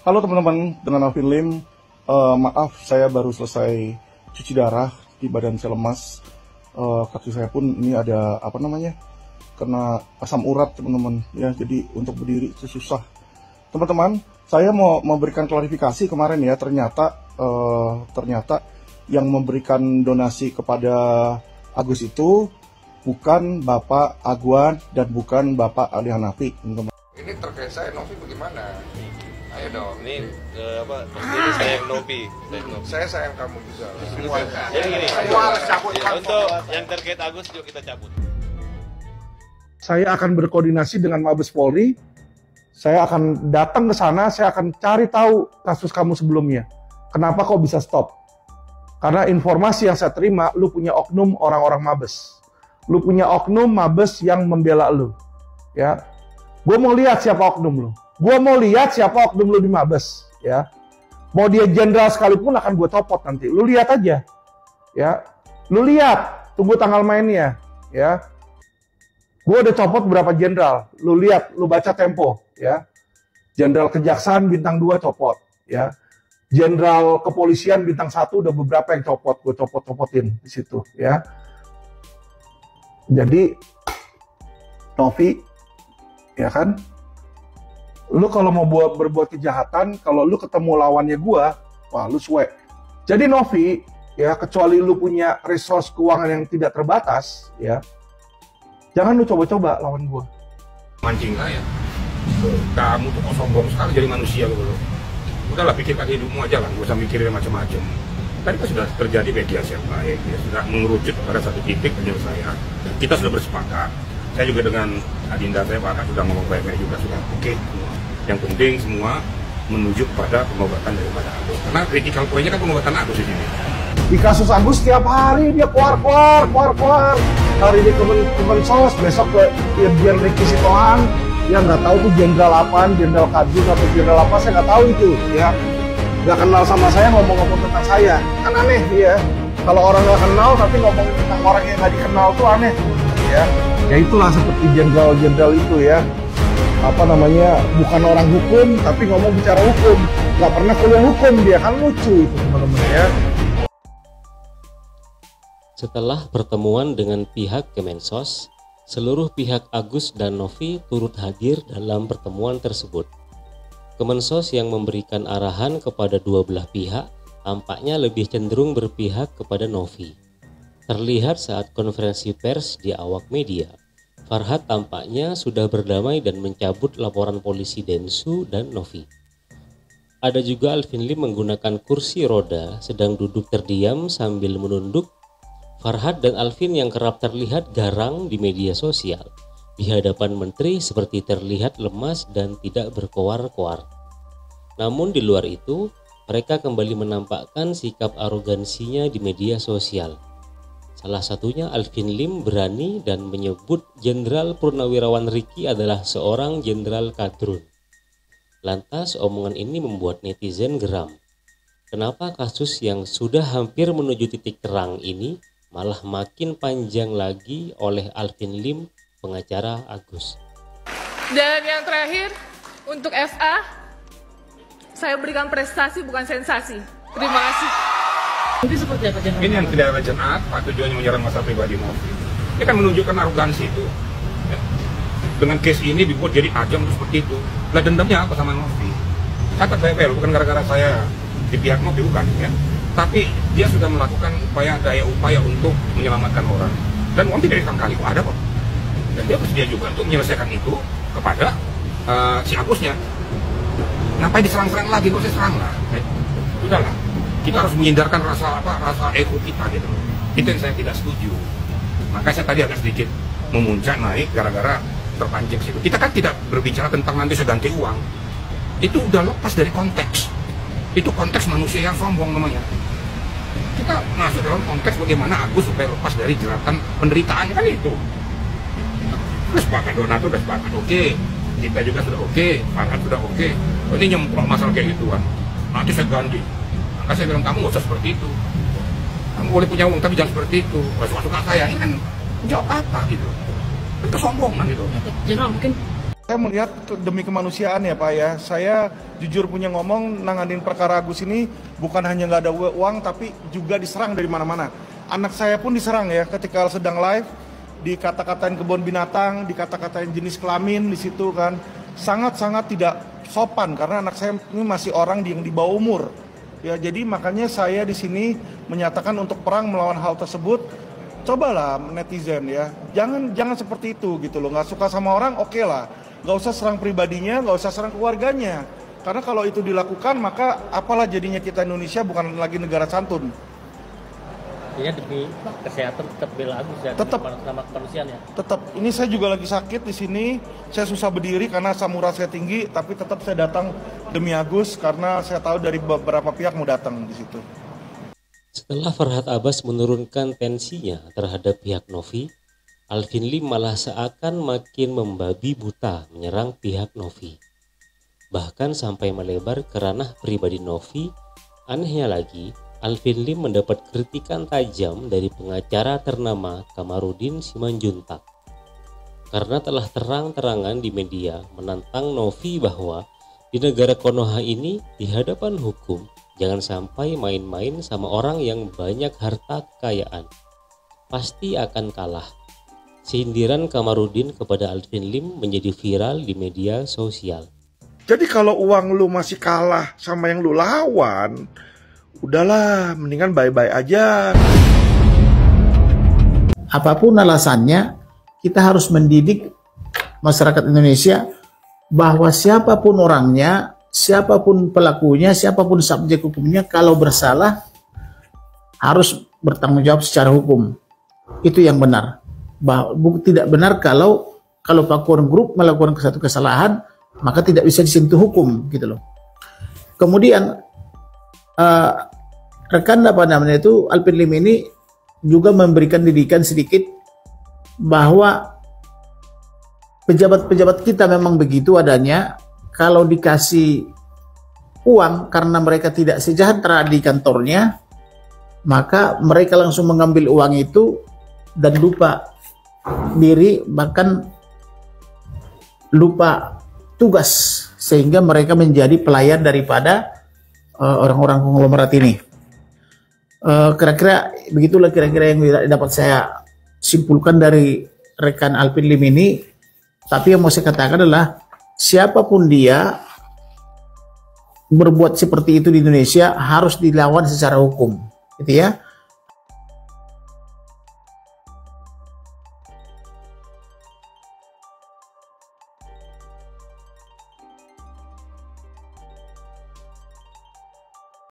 Halo teman-teman, dengan Alvin Lim. Maaf, saya baru selesai cuci darah, di badan saya lemas. Kaki saya pun ini ada kena asam urat teman-teman. Ya, jadi untuk berdiri itu susah. Teman-teman, saya mau memberikan klarifikasi kemarin ya. Ternyata yang memberikan donasi kepada Agus itu bukan Bapak Agwan dan bukan Bapak Ali Hanafi, teman-teman. Ini terkait saya, Novi bagaimana? Ayo dong. Ini ini sayang Novi. Saya sayang kamu juga. Jadi gini, untuk yang terkait Agus juga kita cabut. Saya akan berkoordinasi dengan Mabes Polri. Saya akan datang ke sana, saya akan cari tahu kasus kamu sebelumnya. Kenapa kok bisa stop? Karena informasi yang saya terima, lu punya oknum orang-orang Mabes. Lu punya oknum Mabes yang membela lu. Ya. Gue mau lihat siapa oknum lu. Gue mau lihat siapa oknum lu di Mabes, ya. Mau dia jenderal sekalipun akan gue copot nanti. Lu lihat aja, ya. Lu lihat, tunggu tanggal mainnya, ya. Gue udah copot beberapa jenderal. Lu lihat, lu baca Tempo, ya. Jenderal Kejaksaan bintang 2 copot, ya. Jenderal Kepolisian bintang 1 udah beberapa yang copot, gue copot-copotin di situ, ya. Jadi, Novi, ya kan? Lu kalau mau berbuat kejahatan, kalau lu ketemu lawannya gua, wah lu suwe. Jadi Novi, ya kecuali lu punya resource keuangan yang tidak terbatas, ya, jangan lu coba-coba lawan gua. Mancing saya. Kamu tuh kok sombong sekali jadi manusia gitu loh. Udahlah, pikirkan hidupmu aja lah, gak usah mikirin macam-macam. Tadi kan sudah terjadi mediasi yang baik, ya sudah mengerucut pada satu titik penyelesaian. Kita sudah bersepakat. Saya juga dengan adinda saya, Pak, sudah ngomong baik-baik juga, sudah oke. Yang penting semua menuju kepada pengobatan daripada Agus. Karena critical point-nya kan pengobatan Agus di sini. Di kasus Agus tiap hari dia keluar. Hari ini Kemensos, besok ke Irjen Ricky Sitohang, yang nggak tahu tuh jenderal apaan, jenderal Kadun atau jenderal apa, saya nggak tahu itu, ya. Nggak kenal sama saya, ngomong-ngomong tentang saya. Kan aneh, ya. Kalau orang nggak kenal tapi ngomong tentang orang yang nggak dikenal tuh aneh, ya. Ya itulah seperti jenderal-jenderal itu, ya. Bukan orang hukum tapi ngomong bicara hukum, nggak pernah kuliah hukum, dia kan lucu itu teman-teman, ya. Setelah pertemuan dengan pihak Kemensos, seluruh pihak Agus dan Novi turut hadir dalam pertemuan tersebut. Kemensos yang memberikan arahan kepada dua belah pihak tampaknya lebih cenderung berpihak kepada Novi. Terlihat saat konferensi pers di awak media, Farhad tampaknya sudah berdamai dan mencabut laporan polisi Densu dan Novi. Ada juga Alvin Lim menggunakan kursi roda sedang duduk terdiam sambil menunduk. Farhad dan Alvin yang kerap terlihat garang di media sosial di hadapan menteri seperti terlihat lemas dan tidak berkoar-koar. Namun di luar itu, mereka kembali menampakkan sikap arogansinya di media sosial. Salah satunya Alvin Lim berani dan menyebut Jenderal Purnawirawan Ricky adalah seorang jenderal kadrun. Lantas omongan ini membuat netizen geram. Kenapa kasus yang sudah hampir menuju titik terang ini malah makin panjang lagi oleh Alvin Lim, pengacara Agus? Dan yang terakhir, untuk FA, saya berikan prestasi bukan sensasi. Terima kasih. Ini seperti apa? Ini yang tidak legend apa tujuannya menyerang masa pribadi Novi. Ini kan menunjukkan arogansi itu. Ya. Dengan case ini dibuat jadi ajang seperti itu. Lah dendamnya apa sama Novi? Catat baik-baik, bukan gara-gara saya di pihak Novi, bukan, ya. Tapi dia sudah melakukan daya upaya untuk menyelamatkan orang. Dan uang tidak ditangkali, kok ada kok. Dan dia bersedia juga untuk menyelesaikan itu kepada si Agusnya. Ngapain diserang-serang lagi, kok saya serang lah. Sudahlah, kita harus menghindarkan rasa ego kita gitu. Itu yang saya tidak setuju. Makanya saya tadi agak sedikit memuncak naik gara-gara terpancing situ. Kita kan tidak berbicara tentang nanti saya ganti uang. Itu udah lepas dari konteks. Itu konteks manusia yang sombong namanya. Kita masuk dalam konteks bagaimana Agus supaya lepas dari jeratan penderitaannya, kan itu. Udah sepakat, donatur udah sepakat, oke. Kita juga sudah oke, Farhad sudah oke. Ini nyemplung masalah kayak gituan. Nanti saya ganti. Maka saya bilang, kamu gak usah seperti itu. Kamu boleh punya uang tapi jangan seperti itu. Masuk-masuk saya, ini kan jawab apa gitu. Itu kesombongan itu. Jenderal, mungkin Saya melihat demi kemanusiaan ya Pak ya. Saya jujur punya ngomong, nanganin perkara Agus ini bukan hanya nggak ada uang, tapi juga diserang dari mana-mana. Anak saya pun diserang ya ketika sedang live, dikata-katain kebun binatang, dikata-katain jenis kelamin di situ kan. Sangat-sangat tidak sopan karena anak saya ini masih orang yang di bawah umur. Ya, jadi makanya saya di sini menyatakan untuk perang melawan hal tersebut. Cobalah netizen ya, jangan seperti itu gitu loh. Nggak suka sama orang, oke lah. Nggak usah serang pribadinya, nggak usah serang keluarganya. Karena kalau itu dilakukan, maka apalah jadinya kita Indonesia bukan lagi negara santun. Ya demi kesehatan tetap bela Agus ya. Tetap. Sama kemanusiaan ya. Tetap. Ini saya juga lagi sakit di sini. Saya susah berdiri karena asam urat saya tinggi, tapi tetap saya datang demi Agus karena saya tahu dari beberapa pihak mau datang di situ. Setelah Farhad Abbas menurunkan tensinya terhadap pihak Novi, Alvin Lim malah seakan makin membabi buta menyerang pihak Novi. Bahkan sampai melebar ke ranah pribadi Novi. Anehnya lagi, Alvin Lim mendapat kritikan tajam dari pengacara ternama Kamarudin Simanjuntak karena telah terang-terangan di media menantang Novi bahwa di negara Konoha ini di hadapan hukum jangan sampai main-main sama orang yang banyak harta kekayaan, pasti akan kalah. Sindiran Kamarudin kepada Alvin Lim menjadi viral di media sosial. Jadi kalau uang lu masih kalah sama yang lu lawan, udahlah, mendingan bye-bye aja. Apapun alasannya, kita harus mendidik masyarakat Indonesia bahwa siapapun orangnya, siapapun pelakunya, siapapun subjek hukumnya, kalau bersalah harus bertanggung jawab secara hukum. Itu yang benar. Tidak benar kalau Pakuan Group melakukan satu kesalahan, maka tidak bisa disentuh hukum, gitu loh. Kemudian rekan Alvin Lim ini juga memberikan didikan sedikit bahwa pejabat-pejabat kita memang begitu adanya. Kalau dikasih uang karena mereka tidak sejahtera di kantornya, maka mereka langsung mengambil uang itu dan lupa diri, bahkan lupa tugas, sehingga mereka menjadi pelayan daripada orang-orang konglomerat ini. Kira-kira begitulah kira-kira yang dapat saya simpulkan dari rekan Alvin Lim ini. Tapi yang mau saya katakan adalah siapapun dia berbuat seperti itu di Indonesia harus dilawan secara hukum, gitu ya.